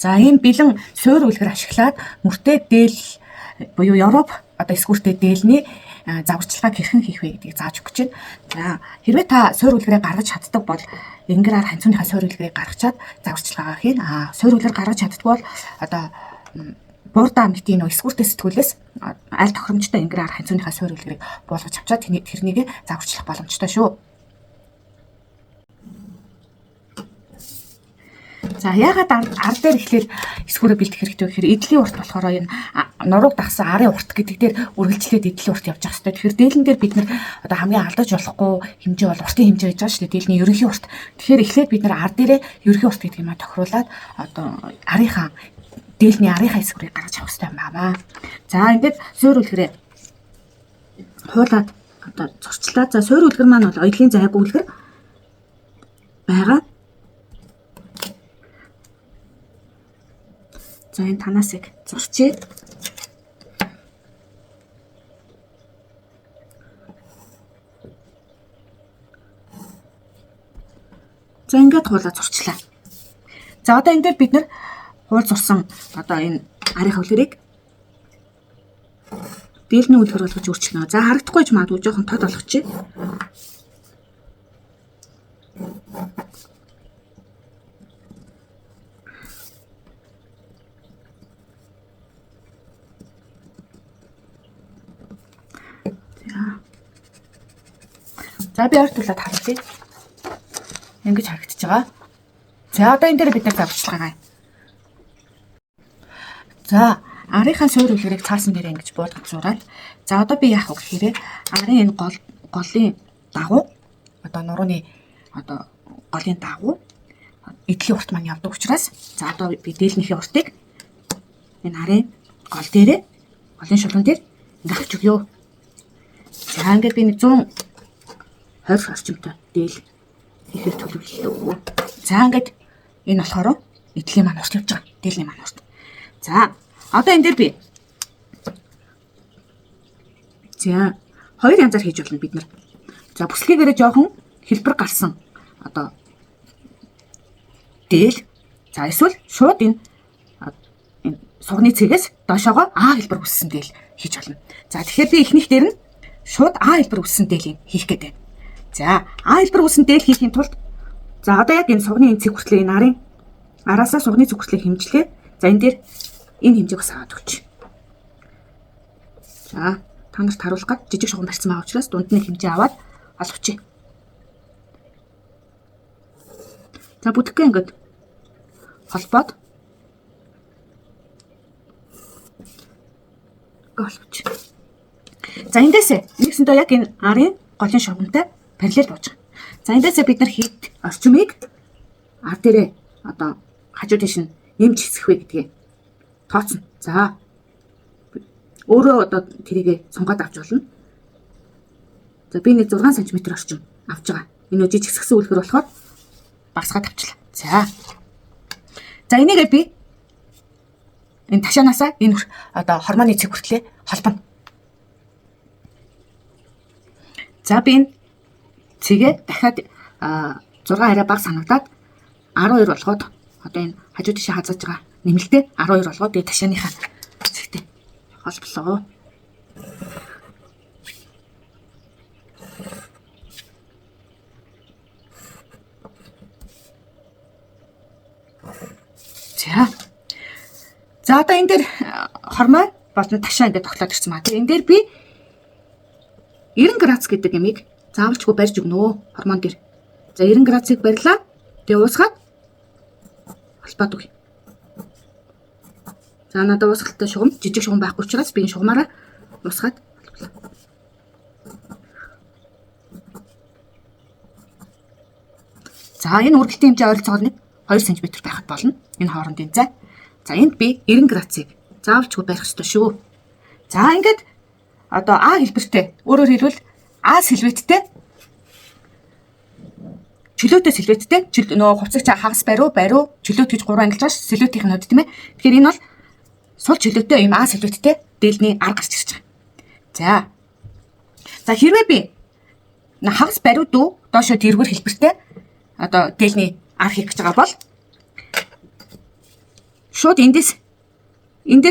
За ийм бэлэн суурь үлгэр ашиглаад мөртэй дээл буюу Европ одоо эсгүүртэй дээлний загварчилгааг хэрхэн хийх вэ гэдгийг зааж өгч байна. За хэрвээ та суурь үлгэрээ гаргаж чаддаг бол энгэраар ханцууныхаа суурь үлгэрийг гаргачаад загварчилгаагаа хийнэ. Суурь үлгэр гаргаж чаддаг бол одоо буурдаа мэтийн нөө эсгүүртэй сэтгүүлээс аль тохиромжтой энгэраар ханцууныхаа суурь үлгэрийг буулгаж авчаад тэрнийг загварчлах боломжтой шүү. За яагаад ар дээр ихлээр эсгүүрээ бэлдэх хэрэгтэй вэ гэхээр эдлийн урт болохоор энэ нурууг дагсан арын урт гэдэг дээр үргэлжлээд эдлийн урт явж байгаа хэрэгтэй. Тэгэхээр дээлэн дээр бид нар одоо хамгийн алдаж болохгүй хэмжээ бол уртын хэмжээ гэж байгаа шүү дээ. Дээлний ерөнхий урт. Тэгэхээр эхлээд бид нар ар дээрээ ерөнхий урт гэдэг юм а тохируулаад одоо арынхаа дээлний арынхаа эсгүүрийг гаргаж авах хэрэгтэй юм байна. За ингээд суурь үлгэрээ хуулаад одоо зурчлаа. За суурь үлгэр маань бол оёлын зайг үлгэр байгаа. За энэ танасыг зурчээ. За ингээд хуулаа зурчлаа. За одоо энэ дээр бид нар хуул зурсан одоо энэ арийнхаа үлгэрийг дээлний үлгэр болгож өөрчилнө. За харагдахгүй ч магадгүй жоохон тод болгочих. За би ойртуулаад харуулъя. Ингэж харагдаж байгаа. За одоо энэ дээр бид нар загварчилгаагаа. За арийнхаа суурь үлгэрийг цаасан дээр ингэж буулгаж зураад. За одоо би яах вэ гэхээр арын энэ голын дагуу одоо нурууны одоо голын дагуу эдлийн урт маань явдаг учраас за одоо би дээлнийхээ уртыг энэ арын гол дээрээ голын шулуун дээр ингэ авч өгье. За ингээд би нэг 120 орчимтой дээл хийхээр төлөвлөлөө. За ингээд энэ болохоор эдлийн маань урт явж байгаа. Дээлний маань урт. За одоо энэ дээр би за хоёр янзаар хийж болно бид нар. За бүслэгээрээ жоохон хэлбэр гарсан одоо дээл. За эсвэл шууд энэ сугны цэгээс доошоогоо А хэлбэр үссэн дээл хийж болно. За тэгэхээр би эхнийх дээр нь шууд А хэлбэр үссэн дээлийг хийх гэдэг. За А хэлбэр үссэн дээл хийхин тулд за одоо яг энэ сугны энэ цэг хүртлээ энэ арын араасаа сугны цэг хүртлээ хэмжлээ. За энэ дээр энэ хэмжээг бас аваад өгч. За та нарт харуулах гад жижиг шугам барьсан байгаа учраас дунд нь хэмжээ аваад олгочих. За бүтгэхгүй ингээд холбоод олгоч. За эндээсээ нэгсэндээ яг энэ арын голын шугамтай параллел бууж байгаа. За эндээсээ бид нар хэд орчмыг ар дээрээ одоо хажуу тийш нь нэмж хэсэх вэ гэдгийг тооцно. За өөрөө одоо тэрийг сунгаад авч болно. За би нэг 6 см орчим авч байгаа. Энэ жижиг хэсгсэн үлгэр болохоор багсгаад авчлаа. За энийгээ би энэ ташаанаасаа энэ одоо хормоны цэг хүртлээ холбоно. За би энэ цэгээ дахиад 6 арай бага санагдаад 12 болгоод одоо энэ хажуу тишээ хазаж байгаа нэмэлтээ 12 болгоод тэгээ ташааныхаа цэгтэй холболоо. За одоо энэ дээр хормой болон ташаа ингээд тоглоод ирсэн маа. Тэгээ энэ дээр би 90 градус гэдэг ямиг заавалчгүй барьж өгнө хормон дээр. За 90 градусыг барьлаа. Тэгээ уусгаад холбоод өгье. За надад уусгалтай шугам, жижиг шугам байхгүй учраас би энэ шугамаараа уусгаад холболоо. За энэ үргэлтийн хэмжээ ойролцоогоор нэг 2 см байхад болно. Энэ хоорондын зай. За энд би 90 градусыг заавалчгүй барих ёстой шүү. За ингээд одоо А хэлбэртэй өөрөөр хэлбэл А сэлвэттэй чөлөөтэй сэлвэттэй нөгөө хувцагч хагас бариу чөлөөт гэж 3 ангилж байгаа ш сэлвэтийн нод тийм ээ. Тэгэхээр энэ бол сул чөлөөтэй юм А сэлвэттэй дээлний ар гарч ирж байгаа. За хэрвээ би хагас бариу дүү доошо тэргүүр хэлбэртэй одоо дээлний ар хийх гэж байгаа бол шууд эндээс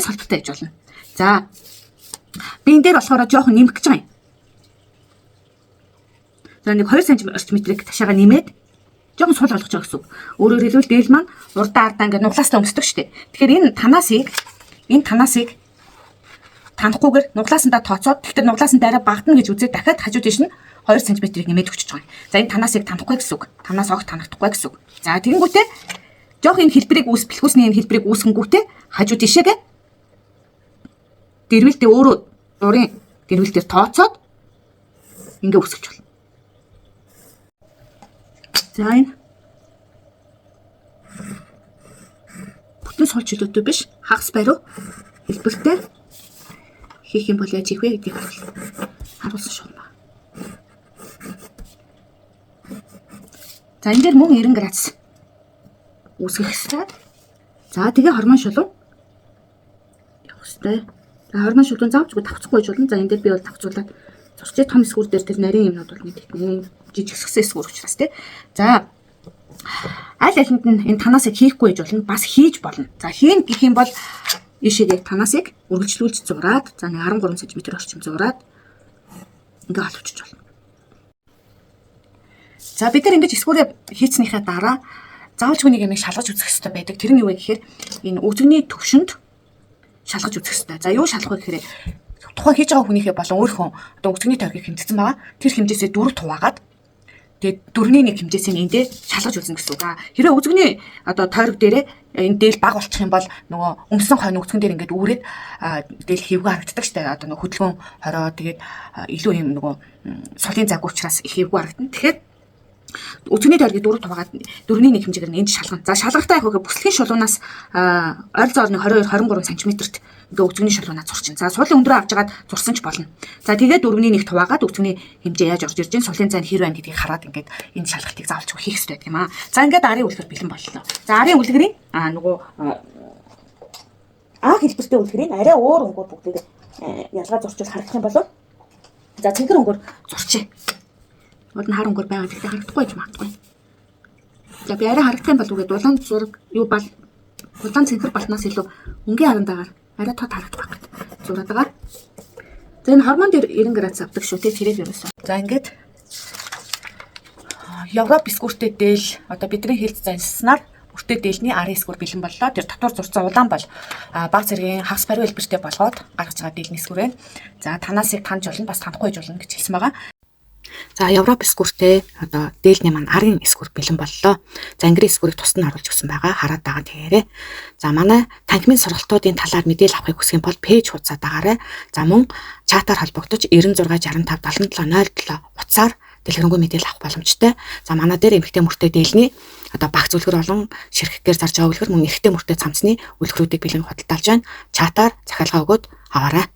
холбоотой байж болно. За би энэ дээр болохоор жоохон нэмэх гэж байгаа юм. За нэг 2 см-ийг ташаага нэмээд жоохон сул болгож байгаа гэсэн үг. Өөрөөр хэлбэл дээл маань урдаа ардаа ингээд нуглаастай өмсдөг шүү дээ. Тэгэхээр энэ танасыг танахгүйгээр нуглаасандаа тооцоод тэгэхээр нуглаасан дараа багтана гэж үзээд дахиад хажуу дэш нь 2 см-ийг нэмээд өгч байгаа юм. За энэ танасыг танахгүй гэсэн үг. Танаас огт танагдахгүй гэсэн үг. За тэгэнгүүтээ жоох энэ хэлбэрийг бэлхүүсний энэ хэлбэрийг үүсгэнгүүтээ хажуу дэшээгээ дэрвэлтэй өөрөө дурын дэрвэлтээр тооцоод ингээ үсгэж болно. За энэ бүтэн сул чөлөөтэй биш хагас бариу хэлбэртэй хийх юм бол яаж хийх вэ гэдгийг харуулсан шугам. За энэ дээр мөн 90 градус үүсгэх хэрэгтэй. За тэгээ хормон шулуун явах хэрэгтэй. За хормон шулуун заавчгүй тавцахгүй байж болно. За энэ дээр би бол тавцуулаад зурчээ том эсгүүр дээр тэр нарийн юмнууд бол нэг жижигсгсэн эсгүүр учраас тий. За аль алинд нь энэ танасыг хийхгүй байж болно. Бас хийж болно. За хийн гэх юм бол ишээгээ танасыг үргэлжлүүлж зураад за нэг 13 см орчим зураад ингээ холбочих болно. За бид нар ингэж эсгүүрээ хийцнийхээ дараа заавалжгүй нэг юм шалгаж үзэх хэрэгтэй байдаг. Тэр нь юу вэ гэхээр энэ үзэгний төвшөнд шалгаж үзэх хэрэгтэй. За юу шалгах вэ гэхээр тухайн хийж байгаа хүнийхээ болон өөрийнхөө одоо үзэгний тойргийг хэмжсэн байгаа. Тэр хэмжээсээ 4 хуваагаад тэгээд 4-ний 1 хэмжээсээ эндээ шалгаж үзнэ гэсэн үг. Хэрэв үзэгний одоо тойрог дээрээ энэ дээл баг болчих юм бол нөгөө өмсөн хойно үзэгэн дээр ингээд үүрээд дээл хэвгүй харагддаг штэ. Одоо нөгөө хөдөлгөөн хороо тэгээд илүү юм нөгөө сулын цаг учраас их хэвгүй харагдана. Тэгэхээр үзэгний тойргийг 4 хуваагаад 4-ний 1 хэмжээгээр энд шалгана. За шалгалтаа яг бүслэгийн шулуунаас ойролцоогоор 22-23 см-т ингээ үзэгний шулуунаа зурчин. За суулын өндрөө авч агаад зурсан ч болно. За тэгээд 4-ний 1 хуваагаад үзэгний хэмжээ яаж орж ирж байна, суулын зайн хэр байна гэдгийг хараад ингээд энэ шалгалтыг заавалчгүй хийх хэрэгтэй гэдэг юм аа. За ингээд арын үлгэр бэлэн боллоо. За арын үлгэрийн нөгөө хэлбэртэй үлгэрийн арай өөр өнгөөр бүгдийг ялгаа зурчвал харагдах юм болов. За цэнхэр өнгөөр зурчээ. Одон хар өнгөөр байгаа гэхдээ харагдахгүй ч магадгүй. За би арай харагдах юм бол үгээд улаан зураг юу бол улаан цэнхэр балтнаас илүү өнгийн харандагаар арай тод харагдах байх гэдэг. Зураад байгаа. За энэ хормон дээр 90 градус авдаг шүү тий тэрэг ерөөсөө. За ингээд Европ эсгүүртэй дээл одоо бидний хэлж занснаар өртөө дээлний арын эсгүүр бэлэн боллоо. Тэр дотор зурцсан улаан бол баг зэргийн хагас бариу хэлбэртэй болгоод гаргаж байгаа дээлний эсгүүр байна. За танасыг таньж болно бас танахгүй байж болно гэж хэлсэн байгаа. За Европ эсгүүртэй одоо дээлний маань арын эсгүүр бэлэн боллоо. За англи эсгүүрийг тусад нь оруулж өгсөн байгаа. Хараад байгаа тэгээрээ. За манай танхимын сургалтуудын талаар мэдээлэл авахыг хүсэх юм бол пэйж хуудасаа дагаарай. За мөн чатаар холбогдож 96 65 77 07 утсаар дэлгэрэнгүй мэдээлэл авах боломжтой. За манай дээр эмэгтэй мөртэй дээлний одоо багц үлгэр болон ширхгээр зарж байгаа үлгэр мөн эрэгтэй мөртэй цамцны үлгэрүүдийг бэлэн худалдаалж байна. Чатаар захиалга өгөөд аваарай.